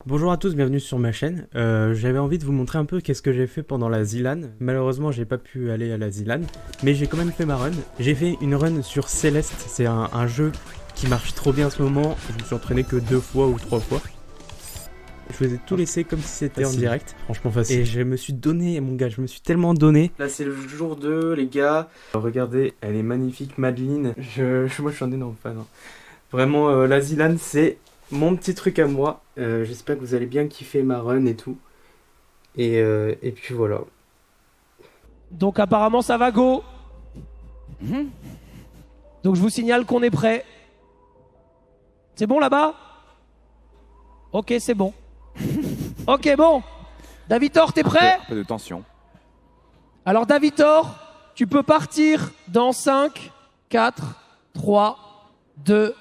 Bonjour à tous, bienvenue sur ma chaîne. J'avais envie de vous montrer un peu qu'est-ce que j'ai fait pendant la Zilan. Malheureusement, j'ai pas pu aller à la Zilan, mais j'ai quand même fait ma run. J'ai fait une run sur Céleste, c'est un jeu qui marche trop bien en ce moment. Je me suis entraîné que 2 fois ou 3 fois. Je vous ai tout laissé comme si c'était en direct, franchement facile. Et je me suis donné, mon gars, je me suis tellement donné. Là c'est le jour 2, les gars. Regardez, elle est magnifique, Madeline. Moi je suis un énorme fan. Hein. Vraiment, la Zilan c'est mon petit truc à moi. J'espère que vous allez bien kiffer ma run et tout. Et puis voilà. Donc apparemment ça va go. Donc je vous signale qu'on est prêt. C'est bon là-bas? Ok, c'est bon. Ok, bon. Davitor, t'es prêt? Un peu de tension. Alors Davitor, tu peux partir dans 5, 4, 3, 2,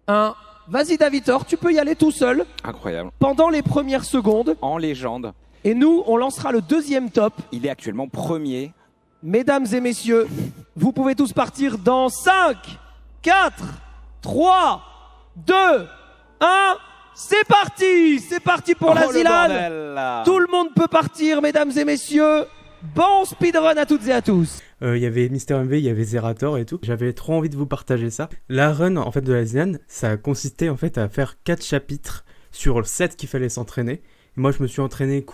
1. Vas-y Davitor, tu peux y aller tout seul. Incroyable. Pendant les premières secondes. En légende. Et nous, on lancera le deuxième top. Il est actuellement premier. Mesdames et messieurs, vous pouvez tous partir dans 5, 4, 3, 2, 1. C'est parti! C'est parti pour la Zilan. Tout le monde peut partir, mesdames et messieurs. Bon speedrun à toutes et à tous. Il y avait Mister MV, il y avait Zerator et tout. J'avais trop envie de vous partager ça. La run en fait de la Zilan, ça consistait en fait à faire 4 chapitres sur le 7 qu'il fallait s'entraîner. Moi je me suis entraîné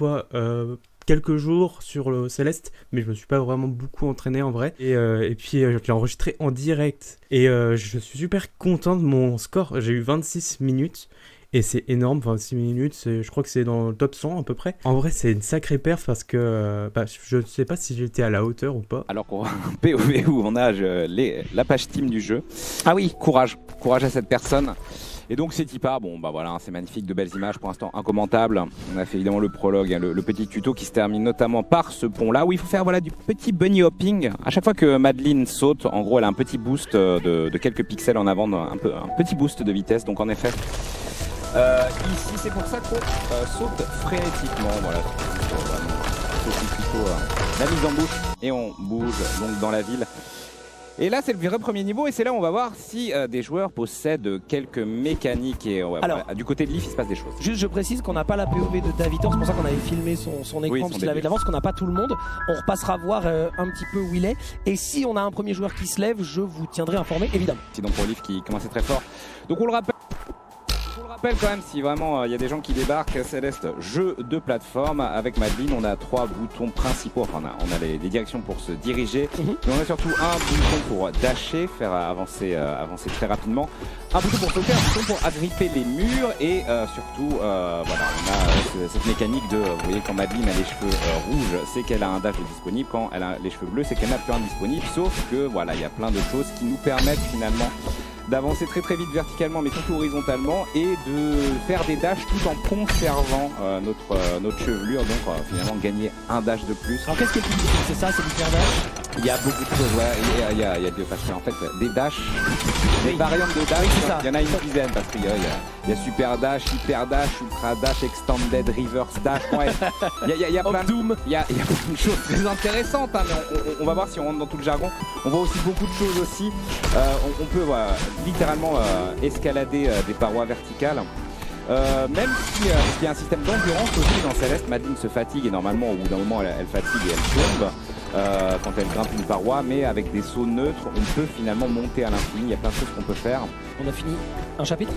quelques jours sur le Céleste, mais je me suis pas vraiment beaucoup entraîné en vrai. Et puis je l'ai enregistré en direct. Et je suis super content de mon score. J'ai eu 26 minutes. Et c'est énorme, 26 minutes, je crois que c'est dans le top 100 à peu près. En vrai, c'est une sacrée perf parce que je ne sais pas si j'étais à la hauteur ou pas. Alors qu'on POV où on a la page team du jeu. Ah oui, courage à cette personne. Et donc c'est Tipa, bon bah voilà, c'est magnifique, de belles images pour l'instant incommentables. On a fait évidemment le prologue, hein, le petit tuto qui se termine notamment par ce pont là où il faut faire voilà, du petit bunny hopping. À chaque fois que Madeline saute, en gros elle a un petit boost de quelques pixels en avant, un petit boost de vitesse, donc en effet... ici c'est pour ça qu'on saute frénétiquement, voilà, la mise en bouche et on bouge donc dans la ville. Et là c'est le vrai premier niveau et c'est là où on va voir si des joueurs possèdent quelques mécaniques et alors, voilà, du côté de Leaf il se passe des choses. Juste je précise qu'on n'a pas la POV de Davitor, c'est pour ça qu'on avait filmé son écran, oui, parce qu'il avait de l'avance, qu'on n'a pas tout le monde. On repassera voir un petit peu où il est et si on a un premier joueur qui se lève, je vous tiendrai informé évidemment. C'est donc pour Leaf qui commençait très fort. Donc on le rappelle quand même, si vraiment il y a des gens qui débarquent, Céleste, jeu de plateforme avec Madeline, on a 3 boutons principaux, enfin on a les directions pour se diriger, mais on a surtout un bouton pour dasher, faire avancer très rapidement, un bouton pour sauter, un bouton pour agripper les murs et surtout voilà, on a cette mécanique de, vous voyez quand Madeline a les cheveux rouges, c'est qu'elle a un dash de disponible, quand elle a les cheveux bleus, c'est qu'elle n'a plus un disponible, sauf que voilà, il y a plein de choses qui nous permettent finalement d'avancer très très vite verticalement mais surtout horizontalement et de faire des dashs tout en conservant notre chevelure, donc finalement gagner un dash de plus. Alors qu'est-ce qui est plus difficile, c'est ça, c'est du faire dash? Il y a beaucoup de choses, ouais, il y a deux parce qu'en fait des dashs, des variantes de dash, oui, il y en a une dizaine parce qu'il y a super dash, hyper dash, ultra dash, extended, reverse dash, ouais. il y a plein de choses très intéressantes, hein, mais on va voir si on rentre dans tout le jargon. On voit aussi beaucoup de choses aussi, on peut voilà, littéralement escalader des parois verticales. Même si il y a un système d'endurance aussi dans Céleste, Madeline se fatigue et normalement au bout d'un moment elle fatigue et elle tombe quand elle grimpe une paroi, mais avec des sauts neutres on peut finalement monter à l'infini, il y a plein de choses qu'on peut faire. On a fini un chapitre?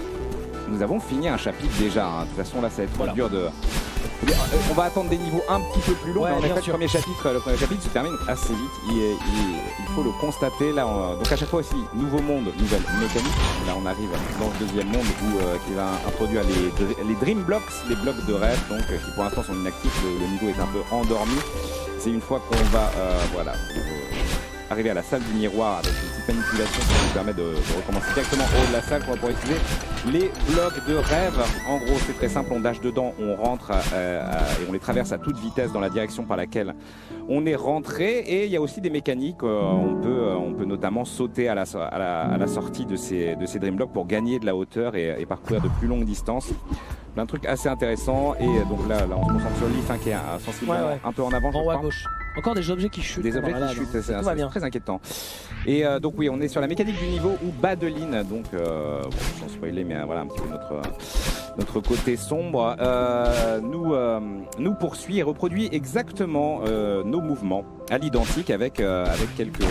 Nous avons fini un chapitre déjà, hein. De toute façon là ça va être voilà. Dur de... On va attendre des niveaux un petit peu plus longs, ouais, mais en fait le premier chapitre se termine assez vite, il faut le constater. Là, donc à chaque fois aussi, nouveau monde, nouvelle mécanique. Là on arrive dans le deuxième monde où qui va introduire les Dream Blocks, les blocs de rêve, donc qui pour l'instant sont inactifs, le niveau est un peu endormi. C'est une fois qu'on va voilà, arriver à la salle du miroir avec une petite manipulation qui nous permet de recommencer directement au haut de la salle qu'on va pouvoir utiliser les blocs de rêve. En gros c'est très simple, on dash dedans, on rentre et on les traverse à toute vitesse dans la direction par laquelle on est rentré. Et il y a aussi des mécaniques, on peut notamment sauter à la sortie de ces Dream Blocks pour gagner de la hauteur et parcourir de plus longues distances. Plein de trucs assez intéressants et donc là on se concentre sur Leaf hein, qui est sensiblement un peu en avant. En haut à gauche. Encore des objets qui chutent. Des objets qui chutent, c'est très inquiétant. Et donc oui, on est sur la mécanique du niveau ou Badeline, donc bon, sans spoiler, mais voilà un petit peu notre côté sombre, nous poursuit et reproduit exactement nos mouvements à l'identique avec quelques...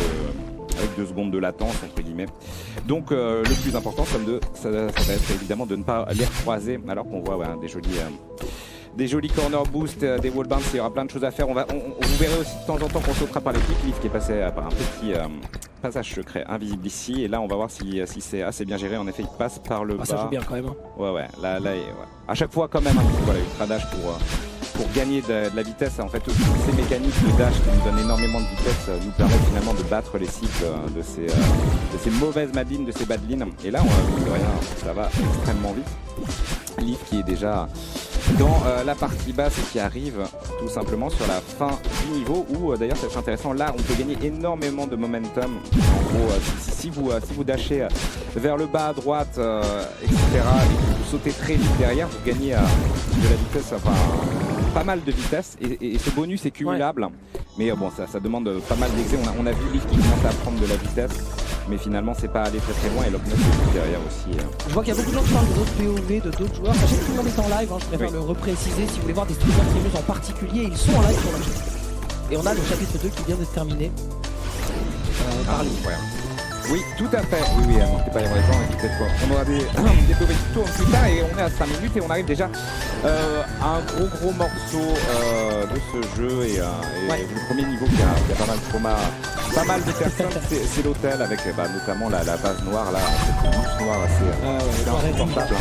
avec 2 secondes de latence entre guillemets. Donc le plus important ça va être évidemment de ne pas les croiser alors qu'on voit des jolis corner boosts, des wall bounce, il y aura plein de choses à faire. Vous verrez aussi de temps en temps qu'on sautera par les clics, Leaf qui est passé par un petit passage secret invisible ici. Et là on va voir si c'est assez bien géré. En effet il passe par le bas. Ça joue bien quand même. Ouais, là à chaque fois quand même, voilà, ultra dash pour gagner de la vitesse. En fait, toutes ces mécaniques de dash qui nous donnent énormément de vitesse nous permettent finalement de battre les cycles de ces mauvaises madlines, de ces badlines. Et là, mine de rien, ça va extrêmement vite. Leaf qui est déjà dans la partie basse et qui arrive tout simplement sur la fin du niveau où d'ailleurs c'est intéressant, là on peut gagner énormément de momentum. En gros, si vous dashez vers le bas à droite, etc., et que vous sautez très vite derrière, vous gagnez de la vitesse, enfin pas mal de vitesse, et ce bonus est cumulable. Ouais. Mais bon, ça demande pas mal d'exé. On a vu Leaf qui commence à prendre de la vitesse, mais finalement c'est pas allé très loin, et Lockness est derrière aussi. Je vois qu'il y a beaucoup de gens qui parlent d'autres POV, de d'autres joueurs. Sachez que tout le monde est en live, je préfère le repréciser. Si vous voulez voir des streamers en particulier, ils sont en live sur la chaîne. Et on a le chapitre 2 qui vient d'être terminé par Leaf. Oui, tout à fait. Oui, n'hésitez pas à y avoir les gens, peut-être quoi. On aura des POV qui tournent plus tard, et on est à 5 minutes et on arrive déjà à un gros morceau de ce jeu, et le premier niveau qui a pas mal de trauma, pas mal de personnes, c'est l'hôtel avec notamment la base noire là, cette mousse noire assez insupportable.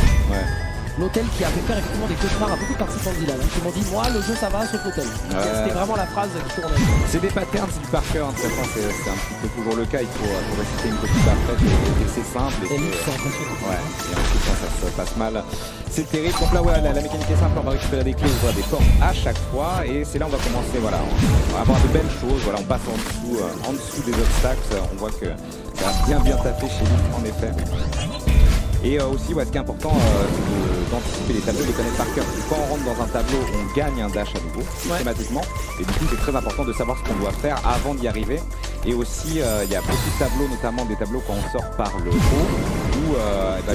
L'hôtel qui a fait faire effectivement des cauchemars à beaucoup de participants de Dylan qui m'ont dit moi le jeu ça va sauf l'hôtel. C'était vraiment la phrase qui tournait. C'est des patterns, c'est du par cœur, c'est un petit peu toujours le cas, il faut réciter une petite parfaite et c'est simple. Et c'est impressionnant. Ouais, et ensuite quand ça se passe mal, c'est terrible. Donc là la mécanique est simple, on va récupérer des clés, on voit des portes à chaque fois, et c'est là on va commencer, voilà, on va avoir de belles choses, voilà, on passe en dessous des obstacles, on voit que ça a bien taffé chez lui en effet. Et aussi, ce qui est important, c'est d'anticiper les tableaux, de les connaître par cœur. Quand on rentre dans un tableau, on gagne un dash à nouveau, systématiquement. Et du coup, c'est très important de savoir ce qu'on doit faire avant d'y arriver. Et aussi, il y a beaucoup de tableaux, notamment des tableaux quand on sort par le haut, où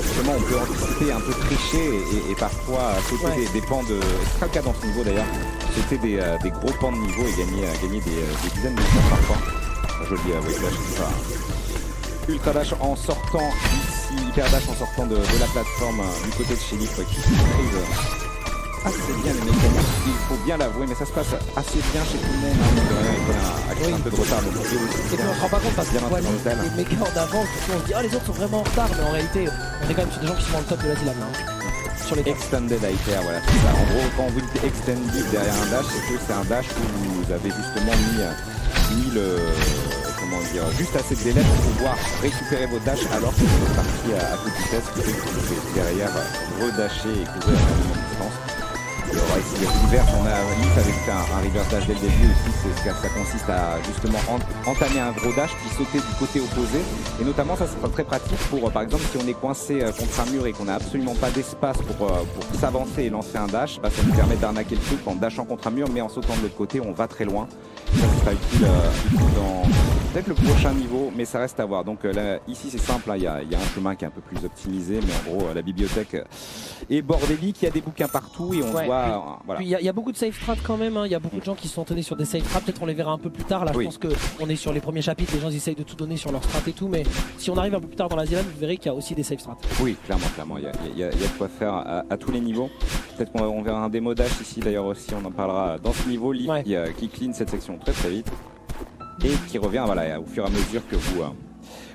justement on peut anticiper, un peu tricher et parfois sauter des pans de... C'est pas le cas dans ce niveau d'ailleurs, sauter des gros pans de niveau et gagner des dizaines de points parfois. Joli dash, ultra dash en sortant ici, hyper dash en sortant de la plateforme du côté de chez Leaf qui maîtrise assez bien les mécaniques, il faut bien l'avouer, mais ça se passe assez bien chez tout le monde. Il y a un peu de retard, donc et puis on se rend pas compte parce qu'on voit les méga en avant, on se dit les autres sont vraiment en retard, mais en réalité on est quand même sur des gens qui sont dans le top de la Dylan sur les Extended Hyper, voilà, c'est ça. En gros, quand vous dites Extended derrière un dash, c'est que c'est un dash où vous avez justement mis le... juste assez de délai pour pouvoir récupérer vos dashs alors que vous êtes parti à toute vitesse, qui fait que vous pouvez derrière redasher et couvrir à la même distance. Alors ici les reverse, on a Leaf avec un reverse dash dès le début aussi, ça consiste à justement entamer un gros dash puis sauter du côté opposé, et notamment ça sera très pratique pour par exemple si on est coincé contre un mur et qu'on n'a absolument pas d'espace pour s'avancer et lancer un dash, ça nous permet d'arnaquer le truc en dashant contre un mur, mais en sautant de l'autre côté on va très loin. Ça sera utile dans peut-être le prochain niveau, mais ça reste à voir. Donc là, ici c'est simple, il y a un chemin qui est un peu plus optimisé, mais en gros la bibliothèque est bordélique, il y a des bouquins partout et on voit... Voilà. Puis il y a beaucoup de save strats quand même, il y a beaucoup de gens qui se sont tenus sur des save strats, peut-être on les verra un peu plus tard, là je pense qu'on est sur les premiers chapitres, les gens essayent de tout donner sur leur strat et tout, mais si on arrive un peu plus tard dans la Dylan, vous verrez qu'il y a aussi des save strats. Oui, clairement, il y a de quoi faire à tous les niveaux. Peut-être qu'on verra un démo dash ici d'ailleurs aussi, on en parlera dans ce niveau, Leaf qui clean cette section très vite et qui revient voilà, au fur et à mesure que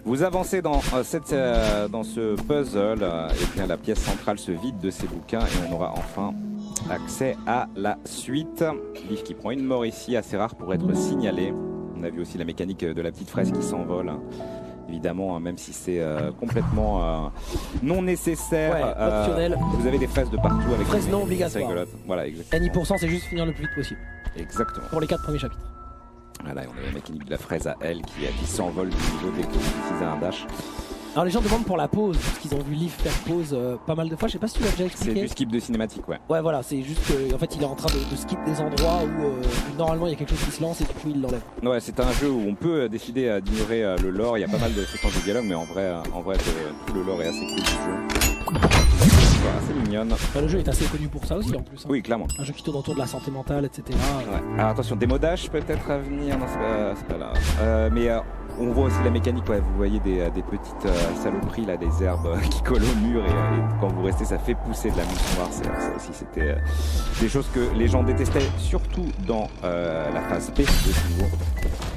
vous avancez dans ce puzzle, et bien la pièce centrale se vide de ses bouquins et on aura enfin accès à la suite. Leaf qui prend une mort ici, assez rare pour être signalé. On a vu aussi la mécanique de la petite fraise qui s'envole. Évidemment, même si c'est complètement non nécessaire, optionnel. Vous avez des fraises de partout avec fraises non obligatoires. Voilà, exactement. NI%, c'est juste finir le plus vite possible. Exactement. Pour les 4 premiers chapitres. Voilà, on a la mécanique de la fraise à elle qui s'envole du niveau dès que vous utilisez un dash. Alors les gens demandent pour la pause, parce qu'ils ont vu Leaf faire pause pas mal de fois, je sais pas si tu l'as déjà expliqué. C'est du skip de cinématique, ouais. Ouais voilà, c'est juste qu'en fait il est en train de skip des endroits où normalement il y a quelque chose qui se lance et du coup il l'enlève. Ouais, c'est un jeu où on peut décider d'ignorer le lore, il y a pas mal de séquences de dialogue, mais en vrai tout le lore est assez cool du jeu. Assez mignonne. Enfin, le jeu est assez connu pour ça aussi en plus. Hein. Oui, clairement. Un jeu qui tourne autour de la santé mentale, etc. Ouais. Alors attention, démo dash peut-être à venir, non c'est pas là. Mais on voit aussi la mécanique, ouais, vous voyez des petites saloperies là, des herbes qui collent au mur et quand vous restez ça fait pousser de la mousse noire. Ça aussi c'était des choses que les gens détestaient surtout dans la phase B de ce niveau.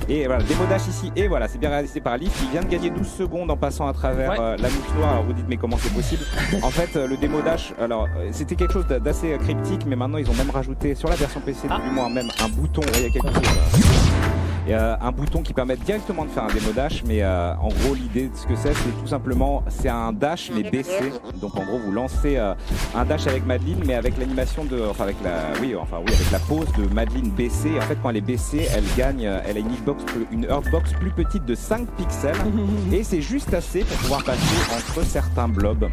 Et voilà, démo dash ici, et voilà, c'est bien réalisé par Leaf. Il vient de gagner 12 secondes en passant à travers la mouche noire. Alors vous dites, mais comment c'est possible? En fait, le démo dash, alors c'était quelque chose d'assez cryptique, mais maintenant ils ont même rajouté sur la version PC, du moins même un bouton. Il y a quelque chose. Il y a un bouton qui permet directement de faire un démo dash, mais en gros l'idée de ce que c'est tout simplement c'est un dash mais baissé. Donc en gros vous lancez un dash avec Madeline, mais avec l'animation de, avec la pose de Madeline baissée. En fait quand elle est baissée, elle gagne, elle a une heartbox plus petite de 5 pixels et c'est juste assez pour pouvoir passer entre certains blobs.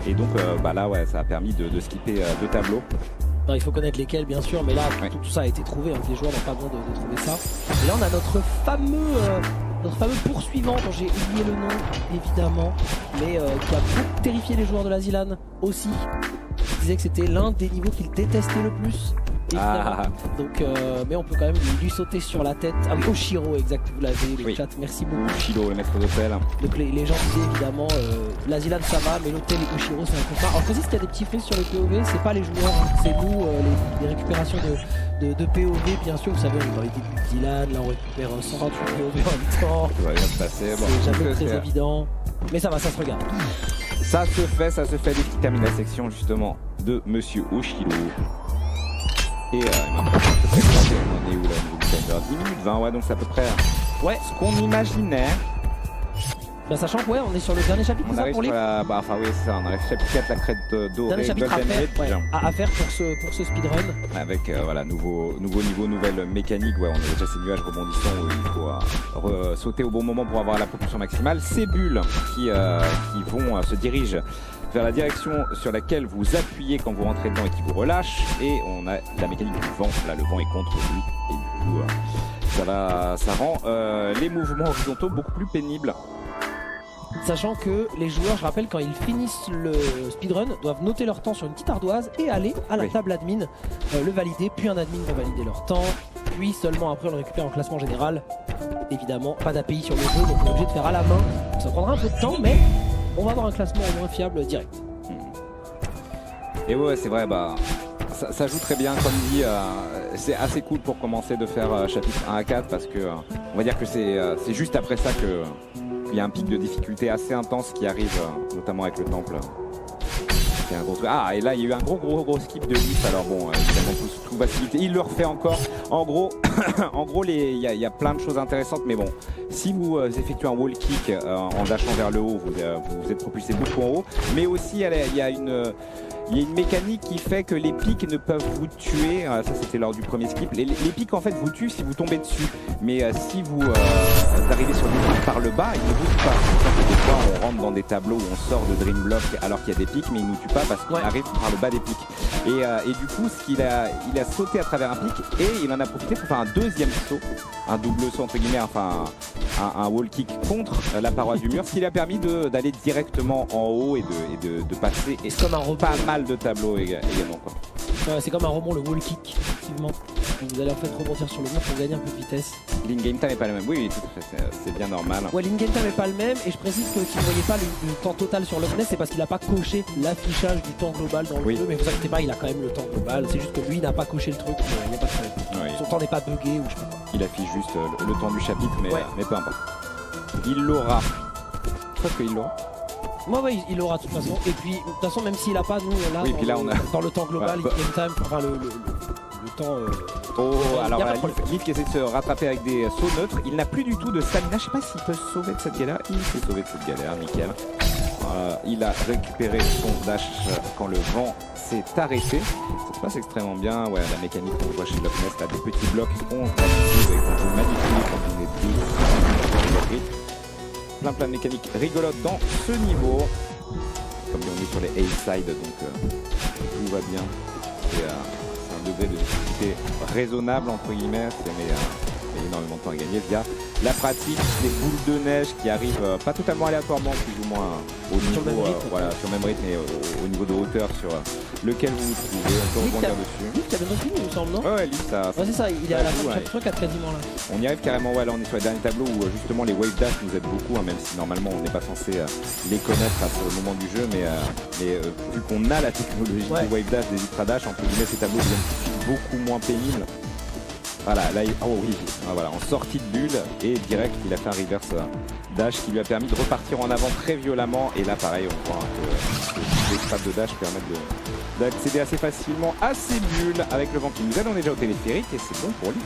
Et donc là ouais, ça a permis de skipper 2 tableaux. Non, il faut connaître lesquels bien sûr, mais là tout ça a été trouvé, hein, les joueurs n'ont pas besoin de trouver ça. Et là on a notre fameux poursuivant dont j'ai oublié le nom évidemment, mais qui a beaucoup terrifié les joueurs de la Zilan aussi. Il disait que c'était l'un des niveaux qu'il détestait le plus. Donc, mais on peut quand même lui sauter sur la tête. Ah oui, Oshiro, exact, vous l'avez, le chat, merci beaucoup. Oshiro, le maître d'hôtel. Donc les gens disaient évidemment, la Zilan ça va, mais l'hôtel et Oshiro c'est un cauchemar. Alors, précise qu'il y a des petits frises sur les POV, c'est pas les joueurs, c'est nous, les récupérations de POV, bien sûr. Vous savez, on est dans les débuts de Zilan, là on récupère 128 POV en même temps. Ça va bien se passer. Bon, c'est jamais très évident, mais ça va, ça se regarde. Ça se fait dès qu'il termine la section justement de Monsieur Oshiro. Et maintenant, on est où là, au timer 10 minutes 20, ouais, donc c'est à peu près ce qu'on imaginait. Bah, sachant que on est sur le dernier chapitre, on arrive sur la... oui, c'est ça, on arrive chapitre 4, la crête dorée, dernier chapitre à faire pour ce speedrun. Avec nouveau niveau, nouvelle mécanique, on a déjà ces nuages rebondissants où il faut sauter au bon moment pour avoir la propulsion maximale. Ces bulles qui vont se dirigent vers la direction sur laquelle vous appuyez quand vous rentrez dedans et qui vous relâche. Et on a la mécanique du vent, là le vent est contre lui et du coup ça rend les mouvements horizontaux beaucoup plus pénibles. Sachant que les joueurs, je rappelle, quand ils finissent le speedrun, doivent noter leur temps sur une petite ardoise et aller à la table admin, le valider, puis un admin va valider leur temps, puis seulement après on le récupère en classement général. Évidemment, pas d'API sur le jeu, donc on est obligé de faire à la main. Ça prendra un peu de temps, mais on va avoir un classement au moins fiable direct. Et ouais, c'est vrai, ça joue très bien, comme dit, c'est assez cool pour commencer de faire chapitre 1 à 4 parce que on va dire que c'est juste après ça que il y a un pic de difficulté assez intense qui arrive, notamment avec le temple. C'est un gros truc. Ah, et là il y a eu un gros skip de Leaf, alors bon, évidemment tout va se vite. Il le refait encore. En gros, il y a plein de choses intéressantes, mais bon, si vous effectuez un wall kick en dashant vers le haut, vous êtes propulsé beaucoup en haut, mais aussi il y a une mécanique qui fait que les pics ne peuvent vous tuer. Ça c'était lors du premier skip. Les pics en fait vous tuent si vous tombez dessus. Mais si vous arrivez sur des pics par le bas, ils ne vous tuent pas. C'est ça que des fois on rentre dans des tableaux où on sort de Dreamblock alors qu'il y a des pics, mais ils ne nous tuent pas parce qu'on arrive par le bas des pics. Et du coup, il a sauté à travers un pic et il en a profité pour faire un deuxième saut, un double saut entre guillemets, enfin un wall kick contre la paroi du mur, ce qui lui a permis d'aller directement en haut et de passer pas mal de tableaux également. C'est comme un rebond, le wall kick, effectivement. Vous allez en fait rebondir sur le mur pour gagner un peu de vitesse. L'in-game time n'est pas le même, oui, tout à fait, c'est bien normal. Ouais, l'in-game time n'est pas le même, et je précise que si vous ne voyez pas le temps total sur l'Upnest, c'est parce qu'il n'a pas coché l'affichage du temps global dans le jeu, mais vous inquiétez pas, il a quand même le temps global, c'est juste que lui n'a pas coché le truc, il n'y a pas de problème. Son temps n'est pas bugué ou je sais pas. Il affiche juste le temps du chapitre, mais peu importe. Il l'aura. Je crois qu'il l'aura. Ouais, il l'aura de toute façon. Et puis, de toute façon, même s'il a pas, nous, là, dans le temps global, le temps. Alors Leaf qui essaie de se rattraper avec des sauts neutres. Il n'a plus du tout de stamina. Je sais pas s'il peut se sauver de cette galère. Il s'est sauvé de cette galère, nickel. Il a récupéré son dash quand le vent s'est arrêté. Ça se passe extrêmement bien. Ouais, la mécanique qu'on voit chez Loch-Ness, là, des petits blocs qu'on peut manipuler quand on est deux. plein de mécaniques rigolotes dans ce niveau. Comme on est sur les A-side, donc tout va bien. C'est un degré de difficulté raisonnable entre guillemets, mais énormément de temps à gagner via la pratique, les boules de neige qui arrivent pas totalement aléatoirement, plus ou moins au niveau, sur le même rythme et au niveau de hauteur sur lequel vous vous trouvez. On peut rebondir dessus. Liv qui a bien fini, il me semble, non? Ouais, Liv, ça. Ouais, c'est ça, il est à la fin de chaque truc à quasiment là. On y arrive carrément, ouais, là on est sur les derniers tableaux où justement les wave dash nous aident beaucoup, hein, même si normalement on n'est pas censé les connaître à ce moment du jeu, mais vu qu'on a la technologie des wave dash, des ultra dash, entre guillemets, ces tableaux deviennent beaucoup moins pénibles. Voilà, là, voilà, en sortie de bulle et direct, il a fait un reverse dash qui lui a permis de repartir en avant très violemment. Et là, pareil, on voit que les frappes de dash permettent d'accéder assez facilement à ces bulles avec le vent qui nous aide. On est déjà au téléphérique et c'est bon pour lui.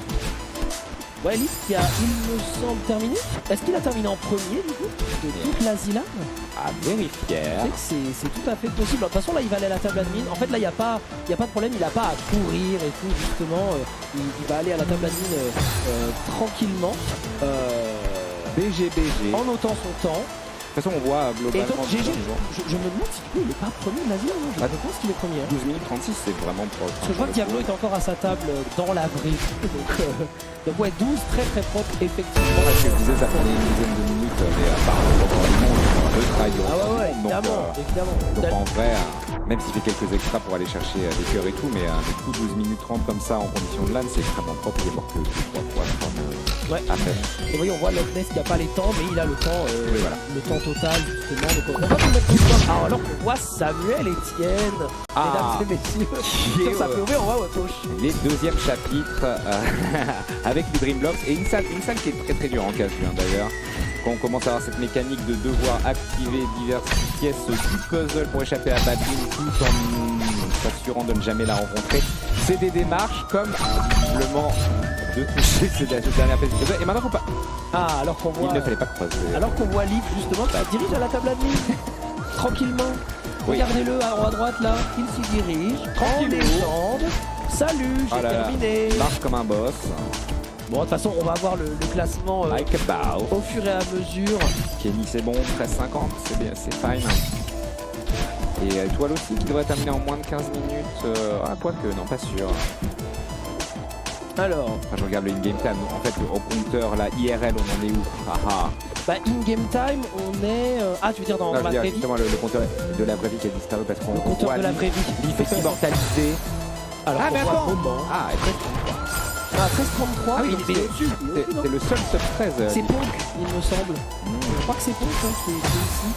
Ouais, Liv qui a, il me semble, terminé. Est-ce qu'il a terminé en premier du coup de toute la Zilan? À vérifier. C'est tout à fait possible. De toute façon, là, il va aller à la table admin. En fait, là, il n'y a pas de problème. Il n'a pas à courir et tout, justement. Il va aller à la table admin tranquillement. BGBG. En notant son temps. De toute façon, on voit globalement. Et donc, GG, je me demande si du coup, il n'est pas premier de la Zilan. Je pense qu'il est premier. 12 minutes 36, c'est vraiment propre. Parce que je vois que Diablo est encore à sa table dans la vraie vie. Donc ouais, 12 très propre, effectivement. Ouais, je disais, ça prenait une dizaine de minutes, mais apparemment, le travail du évidemment. Donc en vrai, même s'il fait quelques extras pour aller chercher des cœurs et tout, mais du coup 12 minutes 30 comme ça en condition de LAN, c'est extrêmement propre. Il est mort que 3 fois, je crois, à peine. Et voyez, on voit Loch Ness qui n'a pas les temps, mais il a le temps, le temps total justement. Donc on va vous mettre une fois. Alors qu'on voit Samuel Etienne, mesdames et messieurs, sur sa POV, on va à gauche. Les deuxièmes chapitres avec les Dreamblocks et une salle qui est très dure en casse d'ailleurs. Quand on commence à avoir cette mécanique de devoir activer diverses pièces du puzzle pour échapper à Badin tout en s'assurant de ne jamais la rencontrer, c'est des démarches comme visiblement de toucher cette dernière pièce du puzzle. Et maintenant faut pas. Ah, alors qu'on voit. Il ne fallait pas croiser. Alors qu'on voit Liv justement qui dirige à la table admin tranquillement. Regardez-le à droite là, il s'y dirige en légende. Salut, j'ai terminé. Marche comme un boss. Bon, de toute façon, on va voir le classement au fur et à mesure. Kenny, c'est bon, 13,50, c'est bien, c'est fine. Et Toile aussi qui devrait terminer en moins de 15 minutes. Quoique, non, pas sûr. Alors, je regarde le in-game time. En fait, au compteur, là, IRL, on en est où? Bah, in-game time, on est. Tu veux dire dans la vraie vie? Justement, le compteur de la vraie vie qui a disparu parce qu'on. Le compteur de la vraie vie. Liv est immortalisé. Alors, mais attends! Ah, 13-33, oui, c'est le seul sub 13. C'est Ponk, il me semble. Je crois que c'est Ponk, c'est ici.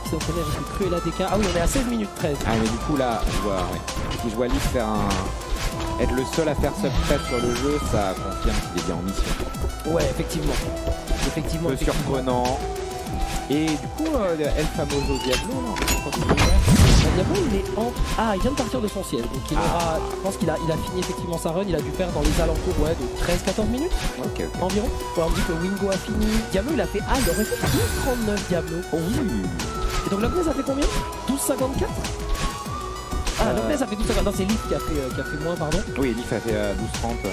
Qui s'entraîne avec le Cruella DK. Ah oui, on est à 16 minutes 13. Ah, mais du coup, là, si je vois Liv faire être le seul à faire sub 13 sur le jeu, ça confirme qu'il est bien en mission. Ouais, effectivement. Un peu surprenant. Et du coup, El Famoso Diablo, Diablo, il est en. Ah, il vient de partir de son siège. Donc il aura. Je pense qu'il a fini effectivement sa run. Il a dû faire dans les alentours de 13-14 minutes environ. Ouais, on dit que Wingo a fini. Diablo, il a fait. Il aurait fait 12-39 Diablo. Oh oui. Et donc Loch Ness a fait combien? 12-54. Loch Ness a fait 12-54. Non, c'est Liv qui a fait moins, pardon. Oui, Liv a fait 12-30.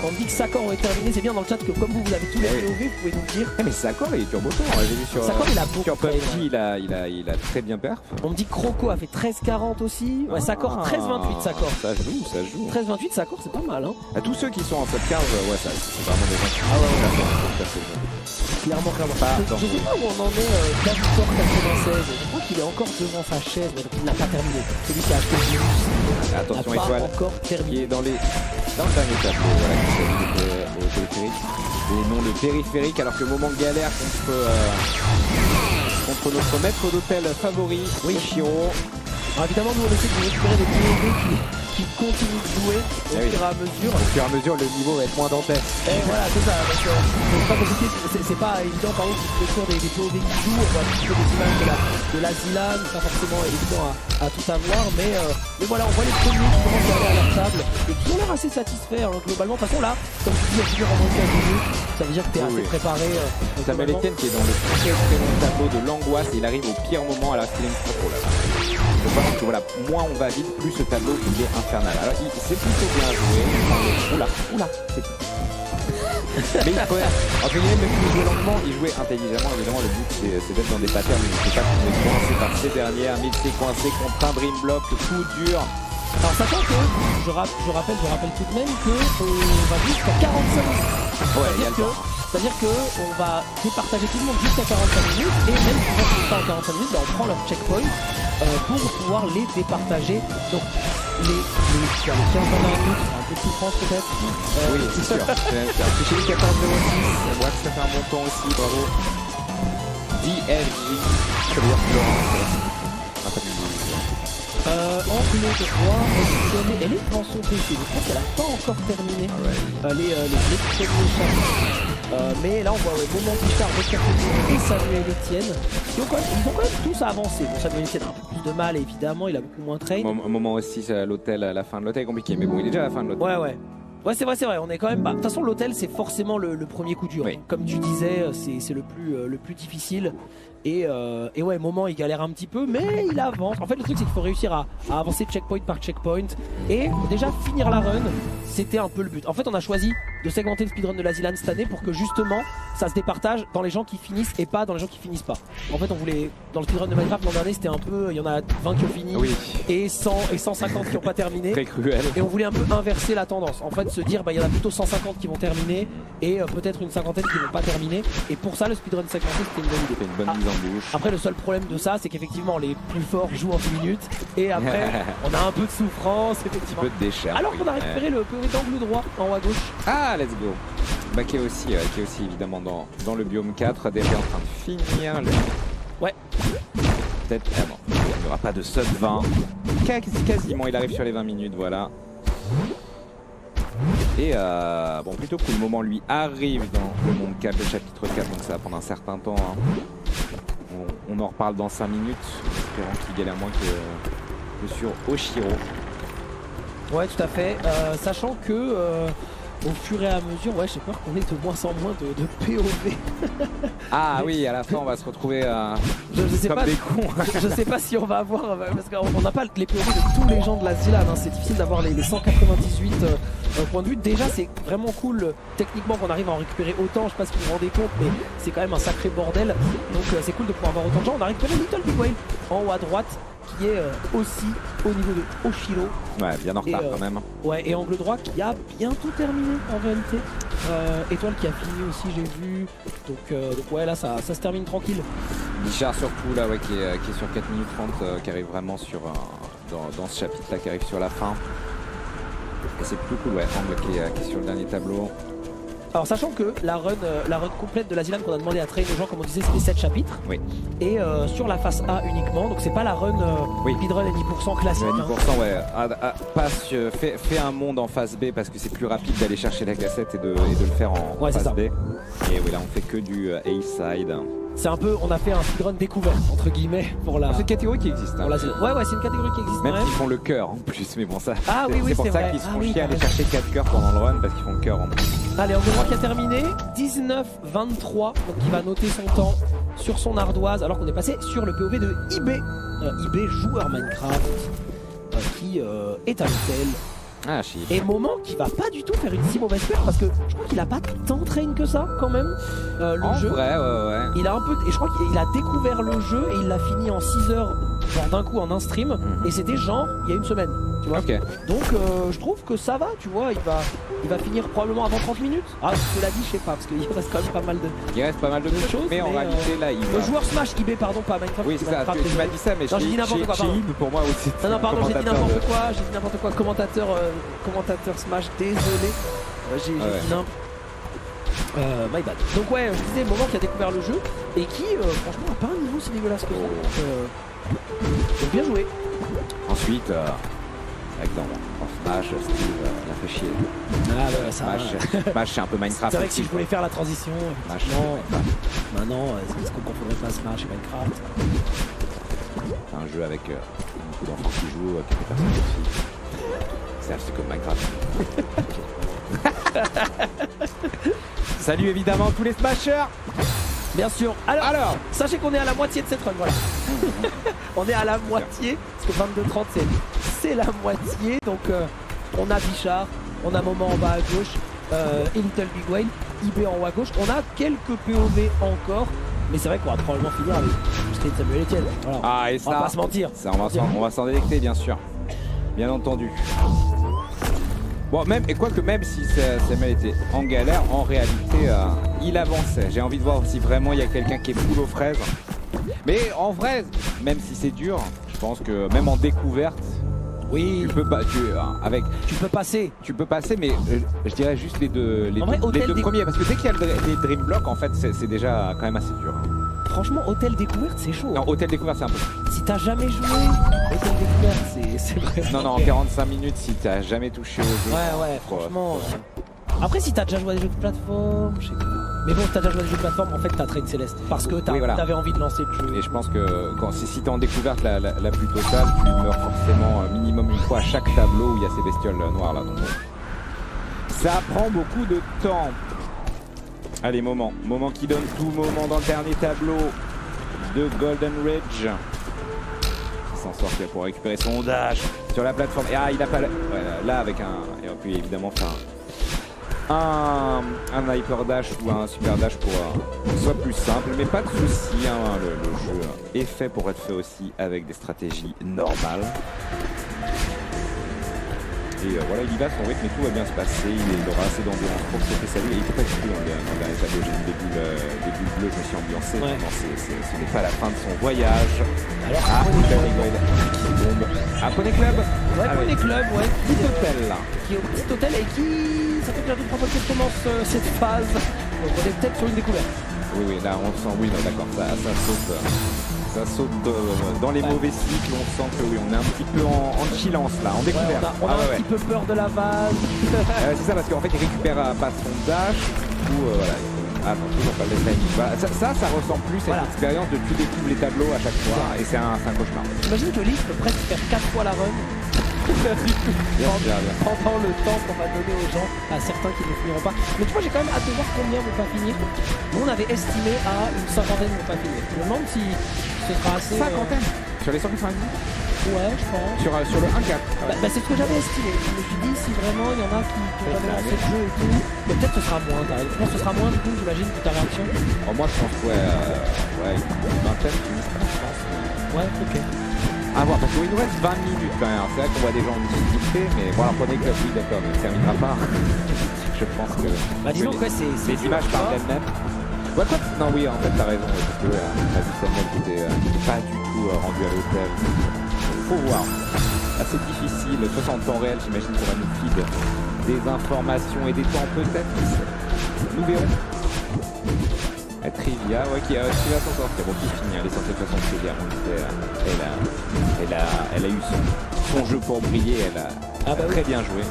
On dit que Sakor est terminé. C'est bien dans le chat que comme vous avez tous les POV, vous pouvez nous dire. Mais Sakor, il est turbo fort. J'ai vu sur Sakor, il a beaucoup. Sur PUBG, il a très bien perf. On me dit que Croco a fait 13-40 aussi. Ouais, Sakor 13-28, Sakor. Ça joue. 13-28, Sakor, c'est pas mal, hein. À tous ceux qui sont en top 15, ça c'est vraiment des gens qui clairement. Je sais pas où on en est, Davitor 96. Je crois qu'il est encore devant sa chaise, mais donc il n'a pas terminé. Celui qui a acheté le virus. Attention, Étoile, encore terminé. qui est dans le dernier tableau, qui s'est au téléphérique. Et non le périphérique, alors que moment de galère contre notre maître d'hôtel favori, Chiro. Alors évidemment, nous on essaie de récupérer des POV qui continuent de jouer au fur et à mesure. Au fur et à mesure, le niveau va être moins dantesque. Et voilà, c'est ça. C'est pas compliqué, c'est pas évident par exemple de faire des POV qui jouent. On voit un petit peu des images de la Zilan, pas forcément évident à tout avoir, mais voilà, on voit les premiers qui commencent à aller à leur table et qui ont l'air assez satisfaits globalement. De toute façon, là, comme tu dis, il y a plusieurs en moins de 15 minutes, ça veut dire que tu es assez préparé. Samuel Etienne qui est dans le très long tableau de l'angoisse et il arrive au pire moment à la feeling pro là. Je pense que voilà, moins on va vite, plus ce tableau il est infernal. Alors c'est plutôt bien joué. Oula, c'est Mais il faut, entre guillemets, même s'il jouait lentement, il jouait intelligemment. Évidemment, le but c'est d'être dans des patterns où il ne faut pas qu'il soit coincé par ces dernières. Mais il s'est coincé contre un Dream Block, coup dur. Alors sachant que, je rappelle tout de même qu'on va jusqu'à 45 minutes. Ouais, il y a le temps. C'est-à-dire qu'on va départager tout le monde jusqu'à 45 minutes et même si on ne pas en 45 minutes, on prend leur checkpoint pour pouvoir les départager. Donc les 15 dernières minutes, un peu de souffrance peut-être. Oui, c'est sûr. Chez les 14-06, on voit que ça fait un bon temps aussi, bravo. DLG, ça veut dire Florence. Angle droit, elle est dans son PC, je crois qu'elle n'a pas encore terminé les premiers chapitres. Mais là on voit Moment Guichard, et Samuel Etienne. Ils ont quand même tous avancé. Bon, Samuel Etienne a un peu plus de mal évidemment, il a beaucoup moins train. Un moment aussi, l'hôtel, la fin de l'hôtel est compliqué, mais bon, il est déjà à la fin de l'hôtel. Ouais, c'est vrai, on est quand même bas. De toute façon, l'hôtel, c'est forcément le premier coup dur. Oui. Comme tu disais, c'est le plus difficile. Et ouais, Moment, il galère un petit peu, mais il avance. En fait, le truc, c'est qu'il faut réussir à avancer checkpoint par checkpoint. Et déjà, finir la run, c'était un peu le but. En fait, on a choisi de segmenter le speedrun de la Zilan cette année pour que justement, ça se départage dans les gens qui finissent et pas dans les gens qui finissent pas. En fait, on voulait, dans le speedrun de Minecraft l'an dernier, c'était un peu, il y en a 20 qui ont fini, et 100 et 150 qui n'ont pas terminé. Très cruel. Et on voulait un peu inverser la tendance. En fait, se dire, il y en a plutôt 150 qui vont terminer et peut-être une cinquantaine qui vont pas terminer. Et pour ça, le speedrun segmenté, c'était une bonne idée. Une bonne mise en bouche. Après, le seul problème de ça, c'est qu'effectivement, les plus forts jouent en 10 minutes. Et après, on a un peu de souffrance, effectivement. Un peu de déchets. Alors qu'on a récupéré le POV d'angle droit en haut à gauche. Ah, let's go. Bah, qui est aussi évidemment dans le biome 4, déjà en train de finir. Ouais. Peut-être. Ah bon, il n'y aura pas de sub 20. Quasiment, il arrive sur les 20 minutes, voilà. Et bon, plutôt que le moment lui arrive dans le monde 4, le chapitre 4, donc ça va prendre un certain temps. Hein. On en reparle dans 5 minutes, espérant qu'il galère moins que sur Oshiro. Ouais, tout à fait. Sachant que au fur et à mesure, ouais, j'ai peur qu'on ait de moins en moins de POV. Ah oui, à la fin, on va se retrouver je sais comme pas, des cons. Je sais pas si on va avoir, parce qu'on n'a pas les POV de tous les gens de la Zilan. Hein. C'est difficile d'avoir les 198 points de vue. Déjà, c'est vraiment cool techniquement qu'on arrive à en récupérer autant. Je sais pas si vous vous rendez compte, mais c'est quand même un sacré bordel. Donc c'est cool de pouvoir avoir autant de gens. On a récupéré Little Big Whale en haut à droite, qui est aussi au niveau de Oshiro. Ouais, bien en retard quand même. Ouais, et angle droit qui a bientôt terminé en réalité. Étoile qui a fini aussi, j'ai vu. Donc ouais, là ça se termine tranquille. Bichard surtout là, ouais, qui est sur 4 minutes 30, qui arrive vraiment sur dans ce chapitre là, qui arrive sur la fin. Et c'est plus cool, ouais, Angle qui est sur le dernier tableau. Alors sachant que la run complète de la Zilan qu'on a demandé à train aux gens, comme on disait, c'était 7 chapitres. Oui. Et sur la face A uniquement, donc c'est pas la run speedrun à 10% classique. 10% ouais, passe, fait un monde en phase B parce que c'est plus rapide d'aller chercher la cassette et de le faire en phase B. Et oui, là on fait que du A-side. C'est un peu, on a fait un speedrun découvert entre guillemets pour la. C'est une catégorie qui existe. Hein. Ouais, c'est une catégorie qui existe. Même s'ils font le cœur en plus, mais bon ça. Ah oui, c'est pour ça qu'ils se font chier à aller chercher 4 cœurs pendant le run parce qu'ils font le cœur en plus. Allez, Angle droit qui a terminé 19-23, donc il va noter son temps sur son ardoise alors qu'on est passé sur le POV de IB. IB, joueur Minecraft, qui est à l'hôtel. Ah, chier. Et Moment qui va pas du tout faire une si mauvaise peur parce que je crois qu'il a pas tant train que ça quand même le jeu. Vrai, ouais. Il a un peu, et je crois qu'il a découvert le jeu et il l'a fini en 6 heures, genre d'un coup en un stream, et c'était genre il y a une semaine. Tu vois. Okay. Donc je trouve que ça va, tu vois, il va finir probablement avant 30 minutes. Ah, cela dit, je sais pas, parce qu'il reste quand même pas mal de choses, mais en réalité là il va... Le joueur Smash IB, pardon, pas Minecraft. Oui, c'est ça, tu m'as dit ça, mais j'ai dit n'importe quoi, pardon. Pour moi aussi. Non, pardon, j'ai dit n'importe quoi, commentateur Smash, désolé. J'ai dit n'importe. My bad. Donc ouais, je disais, Moment qui a découvert le jeu et qui, franchement, a pas un niveau si dégueulasse que ça. Donc bien joué. Ensuite, avec dans Smash, Steve, il a fait chier. Ah bah ça Smash c'est un peu Minecraft. C'est vrai que si je voulais faire la transition, maintenant, est-ce qu'on confondrait pas Smash et Minecraft? C'est un jeu avec beaucoup d'enfants qui jouent, quelques personnes aussi. C'est comme Minecraft. Salut évidemment tous les Smashers. Bien sûr. Alors, sachez qu'on est à la moitié de cette run, voilà. On est à la moitié, parce que 22-30 c'est la moitié. Donc on a Bichard, on a Moment en bas à gauche, et Little Big Whale. IB en haut à gauche. On a quelques POV encore, mais c'est vrai qu'on va probablement finir avec Street Samuel Etienne. Voilà. Ah, et on va pas se mentir. Ça, on va s'en délecter, bien sûr. Bien entendu. Bon, même, et quoique même si Samuel était en galère, en réalité, il avançait. J'ai envie de voir si vraiment il y a quelqu'un qui est full aux fraises. Mais en vrai, même si c'est dur, je pense que même en découverte, oui, tu peux pas, tu peux passer, mais je dirais juste les deux premiers, parce que dès qu'il y a les Dream Block, en fait, c'est déjà quand même assez dur. Franchement, Hôtel Découverte, c'est chaud. Non, Hôtel Découverte, c'est un peu. Si t'as jamais joué, Hôtel Découverte, c'est vraiment. Non, en 45 minutes, si t'as jamais touché au jeu. Ouais, franchement. Après, si t'as déjà joué à des jeux de plateforme, je sais pas. Mais bon, si t'as déjà joué à des jeux de plateforme, en fait, t'as Train Céleste. Parce que t'avais envie de lancer le jeu. Et je pense que si t'es en découverte la plus totale, tu meurs forcément minimum une fois à chaque tableau où il y a ces bestioles noires là. Donc, ça prend beaucoup de temps. Allez, moment qui donne tout, moment dans le dernier tableau de Golden Ridge. Il s'en sort pour récupérer son dash sur la plateforme. Et il a pas là avec un. Et puis évidemment faire un hyper dash ou un super dash pour que ce soit plus simple, mais pas de souci, hein, le jeu est fait pour être fait aussi avec des stratégies normales. Et voilà, il y va, son rythme et tout va bien se passer, il aura assez d'endurance pour se faire saluer. Il était pas du tout dans le dernier tableau, j'ai mis des bulles bleues, je me suis ambiancé. Ouais. Non, ce n'est pas la fin de son voyage. Alors, Pony Club qui tombe. Pony Club. Ouais, Pony Club, ouais. Petit hôtel là. Qui est au petit hôtel et qui. Ça fait déjà 2-3 fois qu'elle commence cette phase. Donc on est peut-être sur une découverte. Oui, là on sent, oui, non, d'accord, ça saute dans les mauvais cycles, on sent que oui, on est un petit peu en chillance là, en découverte. Ouais, on a un petit peu peur de la vase. C'est ça, parce qu'en fait il récupère pas son dash, ou voilà. Ah non, toujours pas le timing. Voilà, ça ressemble plus à une expérience de tu découvres les tableaux à chaque fois, et c'est un cauchemar. J'imagine que Lee peut presque faire 4 fois la run. Pendant le temps qu'on va donner aux gens, à certains qui ne finiront pas. Mais tu vois, j'ai quand même hâte de voir combien vont pas finir. Nous, on avait estimé à une cinquantaine vont pas finir. Je me demande si ce sera assez. Cinquantaine sur les 190. Ouais, je pense. Sur le 1-4. Bah, c'est ce que j'avais estimé. Je me suis dit, si vraiment il y en a qui ont jamais lancé le jeu et tout, peut-être ce sera moins. Je pense que ce sera moins, du coup, j'imagine, que ta réaction. Moi, je pense une vingtaine, je pense. Ouais, ok. À voir, parce qu'il nous reste 20 minutes quand même. C'est vrai qu'on voit des gens en difficulté, mais voilà, prenez que oui, d'accord, mais il ne terminera pas. Je pense que. Bah, disons que c'est. Les images parlent d'elles-mêmes. Ouais, quoi. Non, oui, en fait, t'as raison, parce que on a vu Samuel qui était pas du tout rendu à l'hôtel. Faut voir. Assez difficile. De toute façon, en temps réel, j'imagine qu'on va nous feed des informations et des temps peut-être. Nous verrons. Trivia, qui va s'en sortir. Bon, qui finit, elle est sortie de toute façon Trivia. Elle a eu son jeu pour briller, elle a très bien joué.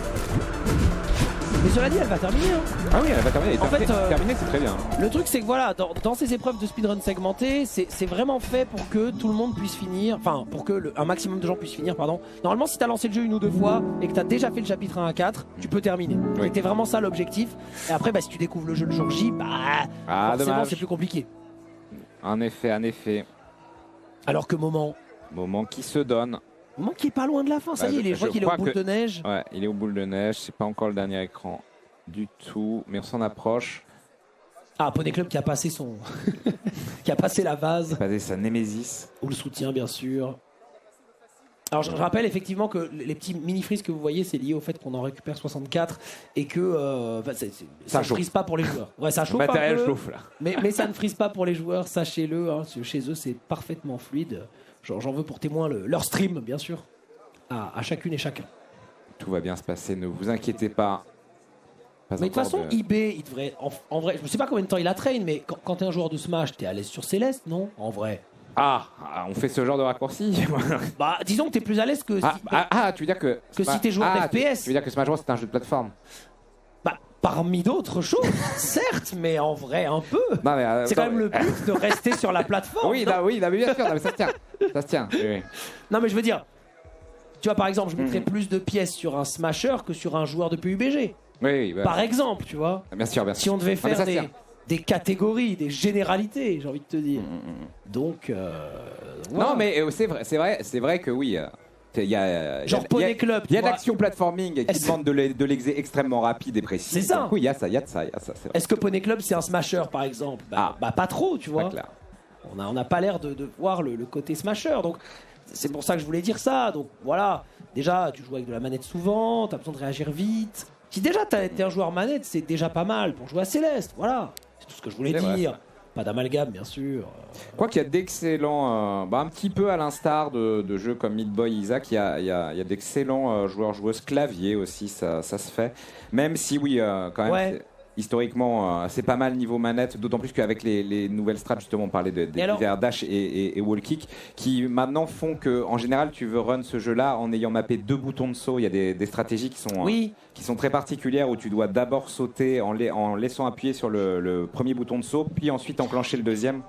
Mais cela dit, elle va terminer. Hein. Ah oui, elle va terminer. En fait, terminer, c'est très bien. Le truc, c'est que voilà, dans ces épreuves de speedrun segmentées, c'est vraiment fait pour que tout le monde puisse finir, enfin, pour que un maximum de gens puissent finir, pardon. Normalement, si t'as lancé le jeu une ou deux fois et que t'as déjà fait le chapitre 1 à 4, tu peux terminer. Oui. C'était vraiment ça l'objectif. Et après, si tu découvres le jeu le jour J, forcément, c'est plus compliqué. En effet. Alors que moment qui se donne. Moment qui est pas loin de la fin, ça y est, je crois qu'il est au boule de neige. Ouais, il est au boule de neige, c'est pas encore le dernier écran du tout, mais on s'en approche. Pony Club qui a passé qui a passé la vase. Qui a passé sa némésis. Ou le soutien, bien sûr. Alors je rappelle effectivement que les petits mini-freezes que vous voyez, c'est lié au fait qu'on en récupère 64 et que ça ne frise pas pour les joueurs. Ouais, ça chauffe. Le matériel chauffe là. Mais ça ne frise pas pour les joueurs, sachez-le. Hein, chez eux, c'est parfaitement fluide. J'en veux pour témoin leur stream, bien sûr, à chacune et chacun. Tout va bien se passer, ne vous inquiétez pas. Mais de toute façon, IB, il devrait. En vrai, je ne sais pas combien de temps il a train, mais quand t'es un joueur de Smash, t'es à l'aise sur Céleste, non? En vrai. On fait ce genre de raccourci. Disons que t'es plus à l'aise que. Tu veux dire que. Si t'es joueur d'FPS. Tu veux dire que Smash Bros c'est un jeu de plateforme? Parmi d'autres choses, certes, mais en vrai un peu. C'est quand même le but de rester sur la plateforme. Oui, mais bien sûr, mais ça se tient. Oui. Non, mais je veux dire, tu vois, par exemple, je mettrais plus de pièces sur un smasher que sur un joueur de PUBG. Oui. Par exemple, tu vois. Bien sûr. Si on devait faire des catégories, des généralités, j'ai envie de te dire. Donc. Voilà. Non, mais c'est vrai que oui. Il y a, Genre Poney Club. Il y a l'action platforming qui demande de l'exé extrêmement rapide et précis. C'est ça. Du coup, il y a ça, c'est vrai. Est-ce que Poney Club c'est un smasher par exemple? Bah pas trop, tu vois. Clair. On n'a pas l'air de voir le côté smasher, donc c'est pour ça que je voulais dire ça. Donc voilà, déjà tu joues avec de la manette souvent, t'as besoin de réagir vite. Si déjà t'as été un joueur manette, c'est déjà pas mal pour jouer à Céleste, voilà. C'est tout ce que je voulais dire. Vrai, pas d'amalgame, bien sûr. Je crois qu'il y a d'excellents, un petit peu à l'instar de jeux comme Meat Boy Isaac, il y a d'excellents joueurs-joueuses clavier aussi, ça se fait. Même si, oui, quand même, historiquement, c'est pas mal niveau manette, d'autant plus qu'avec les nouvelles strats, justement, on parlait des divers dash et wall kick, qui maintenant font que, en général, tu veux run ce jeu-là en ayant mappé 2 boutons de saut. Il y a des stratégies qui sont très particulières où tu dois d'abord sauter en laissant appuyer sur le premier bouton de saut, puis ensuite enclencher le deuxième.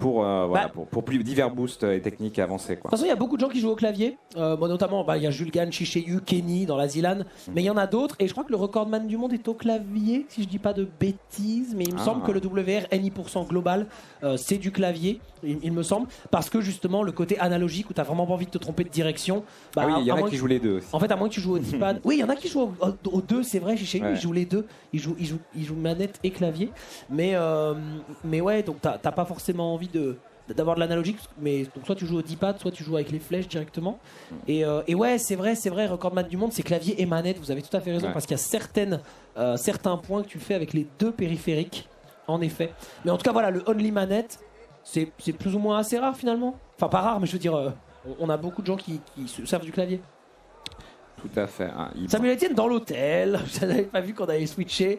Pour plus divers boosts et techniques avancées. De toute façon, il y a beaucoup de gens qui jouent au clavier. Moi, notamment, il y a Julgan, Chicheyu, Kenny dans la Zilan. Mais il y en a d'autres. Et je crois que le recordman du monde est au clavier, si je dis pas de bêtises. Mais il me semble que le WR NI% global, c'est du clavier, il me semble. Parce que justement, le côté analogique où tu n'as vraiment pas envie de te tromper de direction. Oui, il y en a qui jouent les deux aussi. En fait, à moins que tu joues au D-pad. Oui, il y en a qui jouent aux deux, c'est vrai. Chicheyu, il joue les deux. Il joue manette et clavier. Mais ouais, donc t'as pas forcément envie d'avoir de l'analogique, mais donc soit tu joues au D-pad, soit tu joues avec les flèches directement. Et ouais, c'est vrai, recordman du monde, c'est clavier et manette. Vous avez tout à fait raison, parce qu'il y a certains points que tu fais avec les deux périphériques, en effet. Mais en tout cas, voilà, le only manette, c'est plus ou moins assez rare finalement. Enfin, pas rare, mais je veux dire, on a beaucoup de gens qui se servent du clavier. Tout à fait. Samuel Etienne dans l'hôtel, je n'avais pas vu qu'on allait switcher.